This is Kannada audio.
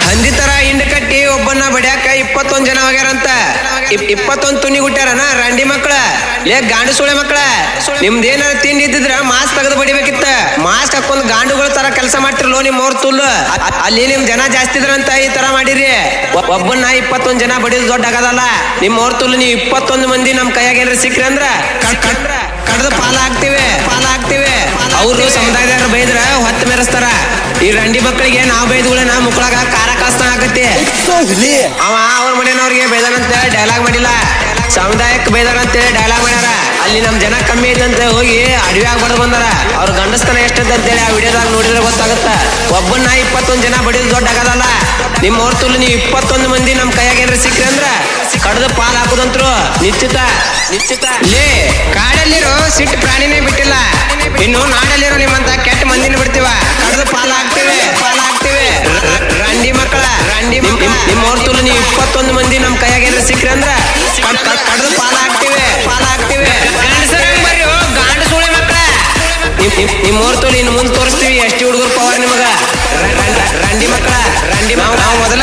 ಹಂದಿ ತರ ಹಿಂಡ್ ಕಟ್ಟಿ ಒಬ್ಬನ್ನ ಬಡ್ಯಾಕ 21 ಜನ ಹೋಗ್ಯಾರಂತ. 21 ತುನಿ ಹುಟ್ಟ್ಯಾರನ ರಂಡಿ ಮಕ್ಕಳ. ಲೇ ಗಾಂಡು ಸುಳೆ ಮಕ್ಕಳ, ನಿಮ್ದೇನಾರ ತಿಂಡಿ ಇದ್ದಿದ್ರ ಮಾಸ್ಕ್ ತೆಗೆದು ಬಡಿಬೇಕಿತ್ತ. ಮಾಸ್ಕ್ ಹಾಕೊಂಡ್ ಗಾಂಡುಗಳ ತರ ಕೆಲಸ ಮಾಡ್ತಿರ್ಲೋ ನಿಮ್ ಅವ್ರ ತುಲ್ಲು. ಅಲ್ಲಿ ನಿಮ್ ಜನ ಜಾಸ್ತಿ ಇದ್ರಂತ ಈ ತರ ಮಾಡಿರಿ. ಒಬ್ಬನ್ನ 21 ಜನ ಬಡಿದ್ ದೊಡ್ಡ ಆಗದಲ್ಲ. ನಿಮ್ ಅವ್ರ ತುಲ್ಲು ನೀವು 21 ಮಂದಿ ನಮ್ ಕೈಯಾಗ ಏನಾರ ಸಿಕ್ಕ್ರಿ ಅಂದ್ರ ಕಡ್ದು ಪಾಲ ಹಾಕ್ತಿವಿ. ಅವ್ರು ಸಮುದಾಯದವ್ರು ಬೈದ್ರ ಹೊತ್ತು ಮೆರೆಸ್ತಾರ. ಈ ರಂಡಿ ಮಕ್ಕಳಿಗೆ ನಾವ್ ಬೈದ್ಗಳನ್ನ ಮುಕ್ಕಳಾಗ ಕಾರ ಕಾಸ್ತಾನ ಆಗತ್ತೆ. ಅವ ಅವ್ರ ಮನೆಯವ್ರಿಗೆ ಬೈದಾನಂತ ಡೈಲಾಗ್ ಮಾಡಿಲ್ಲ, ಸಮುದಾಯಕ್ಕೆ ಬೈದಾನಂತೇಳಿ ಡೈಲಾಗ್ ಮಾಡ್ಯಾರ. ಅಲ್ಲಿ ನಮ್ ಜನ ಕಮ್ಮಿ ಐತಂತ ಹೋಗಿ ಅಡವಿಯಾಗ ಬಡ ಬಂದಾರ. ಅವ್ರ ಗಂಡಸ್ತನ ಎಷ್ಟಂತೇಳಿ ಆ ವಿಡಿಯೋದಾಗ ನೋಡಿದ್ರೆ ಗೊತ್ತಾಗತ್ತ. ಒಬ್ಬನ್ನ 21 ಜನ ಬಡಿದ್ ದೊಡ್ಡ ಆಗದಲ್ಲ. ನಿಮ್ ಅವ್ರ ತುಲ್ಲು ನೀವು 21 ಮಂದಿ ನಮ್ ಕೈಯಾಗ ಏನ್ರ ಸಿಕ್ಕ್ರಿ ಅಂದ್ರ ಕಡ್ದು ಪಾಲ್ ಹಾಕುದಂತ್ರು ನಿಶ್ಚಿತ. ಲೇ ಕಾಡಲ್ಲಿರೋ ಸಿಟ್ಟು ಪ್ರಾಣಿನೇ ಬಿಟ್ಟಿಲ್ಲ, ಇನ್ನು ನಾಡಲ್ಲಿರೋ ನಿಮ್ಮಂತ ಕೆಟ್ಟ ಮಂದಿನ ಬಿಡ್ತೀವ. ಕಡ್ದು ಪಾಲ್ ಹಾಕ್ತಿವಿ. ರಂಡಿ ಮಕ್ಕಳ, ನಿಮ್ಮ ಅವ್ರ ತುಲ್ಲು ನೀವು 21 ಮಂದಿ ನಮ್ ಕೈಯಾಗ ಏನ್ರ ಸಿಕ್ಕ್ರಿ ಅಂದ್ರ ಕಡ್ದು ಪಾಲ್ ಹಾಕ್ತಿವಿ. ಗಾಂಡು ಸುಳಿ ಮಕ್ಕಳ, ನಿಮ್ ಅವ್ರ ತುಲ್ಲು ಇನ್ನು ಮುಂದೆ ತೋರಿಸ್ತೀವಿ ಎಷ್ಟು ಹುಡುಗರು ಪವರ್ ನಿಮಗ. ರಂಡಿ ಮಕ್ಕಳ, ನಾವು ಮೊದಲ